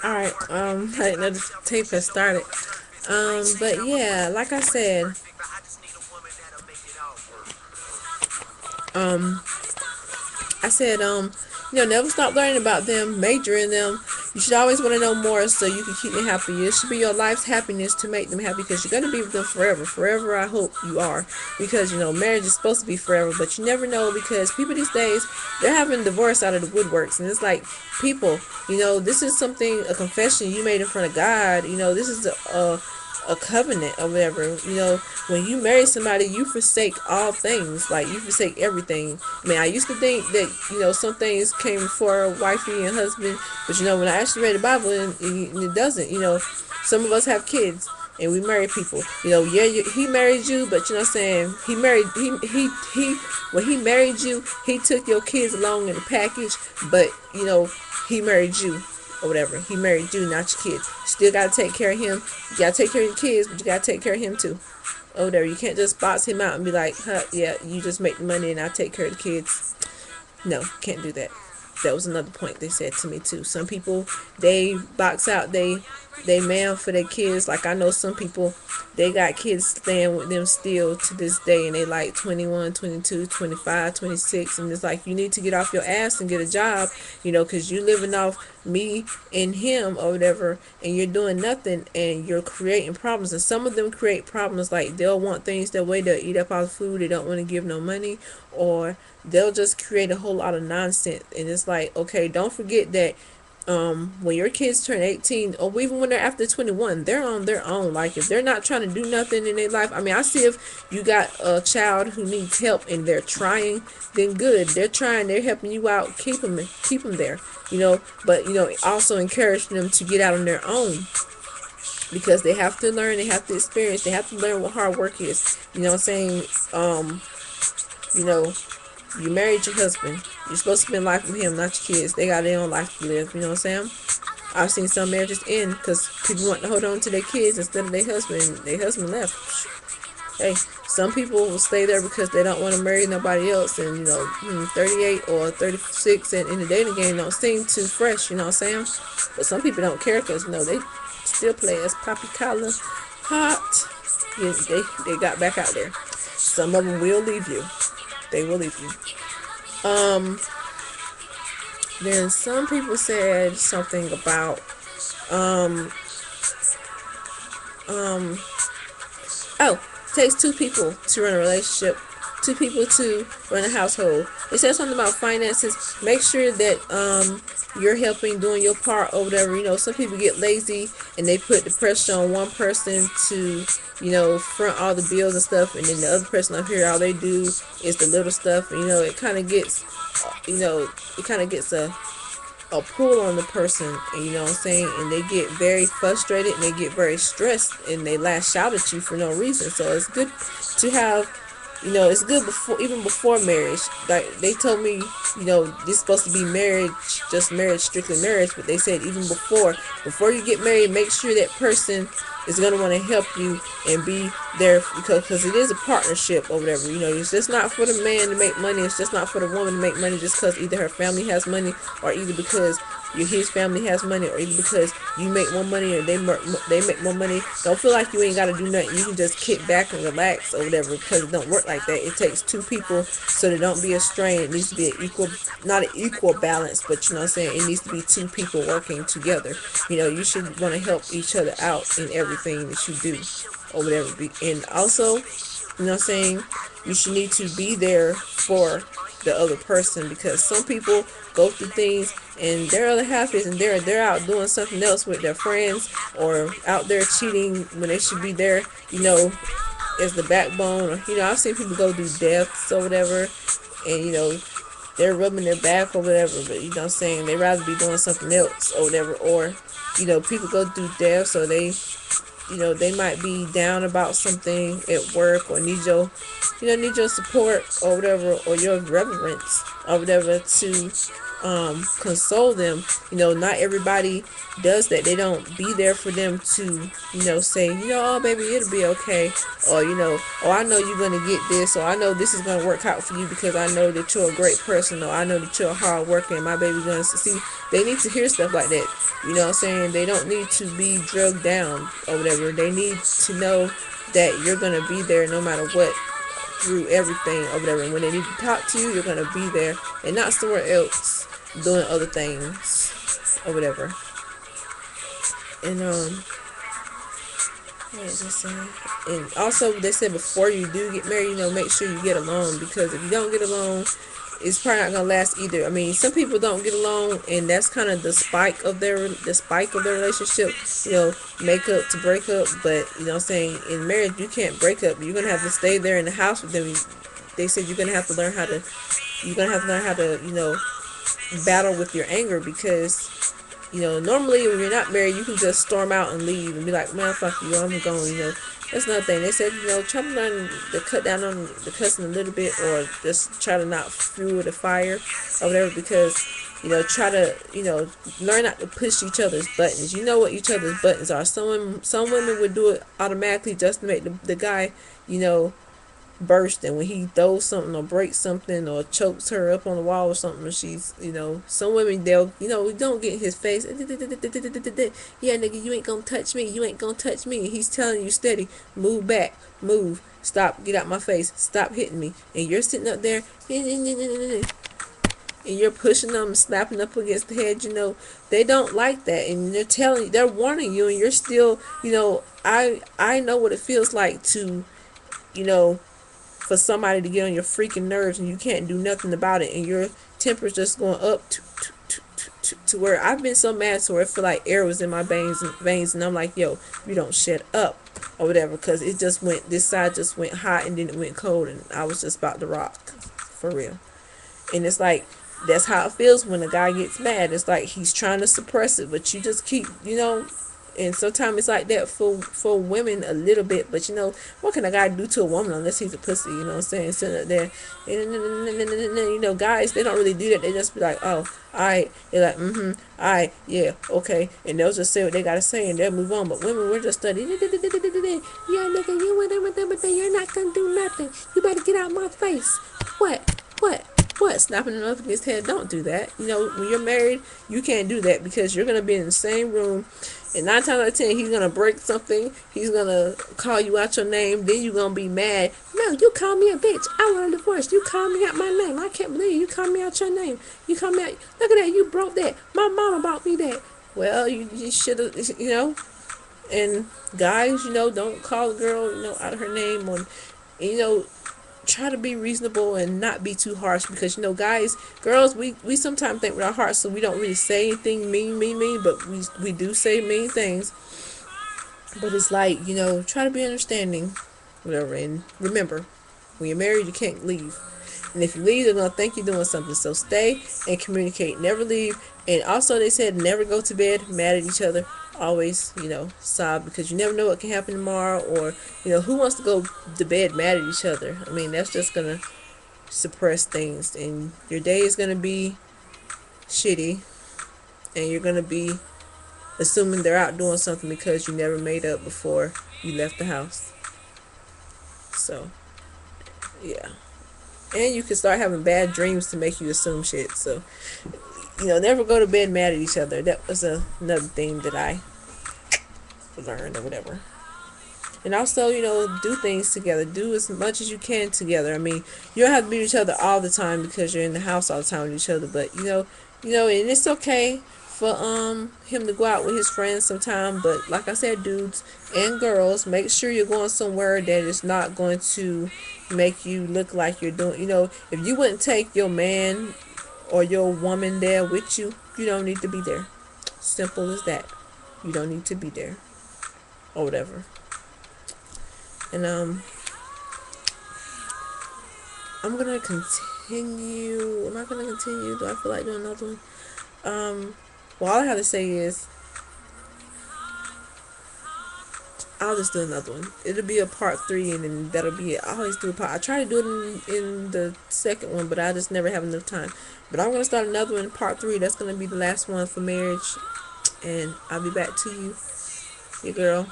Alright, I didn't know the tape had started. But yeah, like I said, um, never stop learning about them, major in them. You should always want to know more so you can keep them happy. It should be your life's happiness to make them happy because you're going to be with them forever. Forever, I hope you are. Because, marriage is supposed to be forever, but you never know because people these days, they're having divorce out of the woodworks. And it's like, people, this is something, a confession you made in front of God. This is a covenant or whatever. When you marry somebody, you forsake all things. Like, you forsake everything. I mean, I used to think that, some things came before wifey and husband, but when I actually read the Bible, and it doesn't. Some of us have kids and we marry people. Yeah, he married you, but what I'm saying, when he married you, he took your kids along in the package, but he married you or whatever. He married you, not your kids. You still gotta take care of him. You gotta take care of your kids, but you gotta take care of him too. Or whatever. You can't just box him out and be like, huh, yeah, you just make the money and I take care of the kids. No, can't do that. That was another point they said to me too. Some people, they box out they man for their kids. Like, I know some people, they got kids staying with them still to this day, and they like 21, 22, 25, 26, and it's like, you need to get off your ass and get a job, because you living off me and him or whatever, and you're doing nothing, and you're creating problems. And some of them create problems, like they'll want things that way, they'll eat up all the food, they don't want to give no money, or they'll just create a whole lot of nonsense. And it's like, okay, don't forget that when your kids turn 18, or even when they're after 21, they're on their own. Like, if they're not trying to do nothing in their life, I mean, I see if you got a child who needs help and they're trying, then good. They're trying, they're helping you out, keep them there, but also encourage them to get out on their own, because they have to learn, they have to experience, they have to learn what hard work is. What I'm saying? You know, you married your husband. You're supposed to spend life with him, not your kids. They got their own life to live. You know what I'm saying? I've seen some marriages end because people want to hold on to their kids instead of their husband. Their husband left. Hey, some people will stay there because they don't want to marry nobody else. And, 38 or 36 and in the dating game don't seem too fresh. You know what I'm saying? But some people don't care because, they still play as poppy collar hot. Yeah, they got back out there. Some of them will leave you. They will leave you. Then some people said something about it takes two people to run a relationship, two people to run a household. They said something about finances. Make sure that you're helping, doing your part or whatever. Some people get lazy and they put the pressure on one person to, front all the bills and stuff, and then the other person up here, all they do is the little stuff. And, it kind of gets, a pull on the person, and you know what I'm saying, and they get very frustrated and they get very stressed and they lash out at you for no reason. So it's good to have, it's good even before marriage. Like, they told me, this is supposed to be marriage, just marriage, strictly marriage, but they said even before you get married, make sure that person is going to want to help you and be there, because it is a partnership or whatever. It's just not for the man to make money. It's just not for the woman to make money just because either her family has money, or either because his family has money, or either because you make more money or they make more money. Don't feel like you ain't got to do nothing. You can just kick back and relax or whatever, because it don't work like that. It takes two people, so there don't be a strain. It needs to be not an equal balance, but you know what I'm saying, it needs to be two people working together. You should want to help each other out in everything that you do or whatever. And also, you know what I'm saying, you should need to be there for the other person, because some people go through things and their other half isn't there. They're out doing something else with their friends, or out there cheating when they should be there, as the backbone. Or, I've seen people go through deaths or whatever, and they're rubbing their back or whatever, but you know what I'm saying, they rather be doing something else or whatever. Or, people go through deaths, or they might be down about something at work, or need your support or whatever, or your reverence or whatever, to console them. Not everybody does that. They don't be there for them to, say, oh baby, it'll be okay, or oh, I know you're gonna get this, or I know this is gonna work out for you because I know that you're a great person, or I know that you're a hard worker and my baby's gonna succeed. They need to hear stuff like that. What I'm saying? They don't need to be drugged down or whatever. They need to know that you're gonna be there no matter what, through everything or whatever. And when they need to talk to you, you're gonna be there and not somewhere else doing other things or whatever. And what was I saying? And also, they said before you do get married, make sure you get along, because if you don't get along, it's probably not gonna last either. I mean, some people don't get along, and that's kind of the spike of their relationship. Make up to break up, but what I'm saying, in marriage you can't break up. You're gonna have to stay there in the house with them. They said you're gonna have to learn how to. You're gonna have to learn how to battle with your anger, because normally when you're not married, you can just storm out and leave and be like, man, fuck you, I'm going. That's another thing. They said, try to learn to cut down on the cussing a little bit, or just try to not fuel the fire or whatever, because, try to, learn not to push each other's buttons. You know what each other's buttons are. Some women would do it automatically just to make the guy, burst, and when he throws something or breaks something or chokes her up on the wall or something, she's, some women, they'll, don't get in his face, yeah, nigga, you ain't gonna touch me, you ain't gonna touch me, and he's telling you steady, move back, move, stop, get out my face, stop hitting me, and you're sitting up there, and you're pushing them, slapping up against the head. They don't like that, and they're warning you, and you're still, I know what it feels like to, for somebody to get on your freaking nerves and you can't do nothing about it, and your temper's just going up to where I've been so mad to where I feel like air was in my veins, and I'm like, yo, you don't shut up or whatever, because it just went, this side just went hot and then it went cold, and I was just about to rock for real. And it's like, that's how it feels when a guy gets mad. It's like he's trying to suppress it, but you just keep, and sometimes it's like that for women a little bit, but what can a guy do to a woman unless he's a pussy? You know what I'm saying? Sitting up there, and guys, they don't really do that. They just be like, oh, alright. They're like, alright, yeah, okay, and they'll just say what they gotta say and they'll move on. But women, we're just studying. Yeah, nigga, you with them, but you're not gonna do nothing. You better get out of my face. What? Snapping him up against his head. Don't do that. When you're married, you can't do that, because you're gonna be in the same room, and 9 times out of 10, he's gonna break something. He's gonna call you out your name. Then you're gonna be mad. No, you call me a bitch. I want a divorce. You call me out my name. I can't believe you call me out your name. You call me out. Look at that. You broke that. My mama bought me that. Well, you should have. And guys, don't call a girl, out of her name, or, try to be reasonable and not be too harsh, because girls, we sometimes think with our hearts, so we don't really say anything mean, but we do say mean things. But it's like, try to be understanding, whatever. And remember, when you're married, you can't leave, and if you leave, they're gonna think you're doing something. So stay and communicate, never leave. And also, they said never go to bed mad at each other. Always, sob, because you never know what can happen tomorrow, or, who wants to go to bed mad at each other? I mean, that's just gonna suppress things, and your day is gonna be shitty, and you're gonna be assuming they're out doing something because you never made up before you left the house. So, yeah. And you can start having bad dreams to make you assume shit. So, never go to bed mad at each other. That was another thing that I learned or whatever. And also, do things together. Do as much as you can together. I mean, you don't have to be with each other all the time because you're in the house all the time with each other. But, and it's okay for him to go out with his friends sometime. But like I said, dudes and girls, make sure you're going somewhere that is not going to make you look like you're doing, if you wouldn't take your man or your woman there with you, you don't need to be there. Simple as that. You don't need to be there. Or whatever. And I'm gonna continue. Am I gonna continue? Do I feel like doing another one? Well, all I have to say is I I'll just do another one. It'll be a part 3, and then that'll be it. I always do a part. I try to do it in the second one, but I just never have enough time. But I'm gonna start another one, part 3. That's gonna be the last one for marriage, and I'll be back to you, your girl.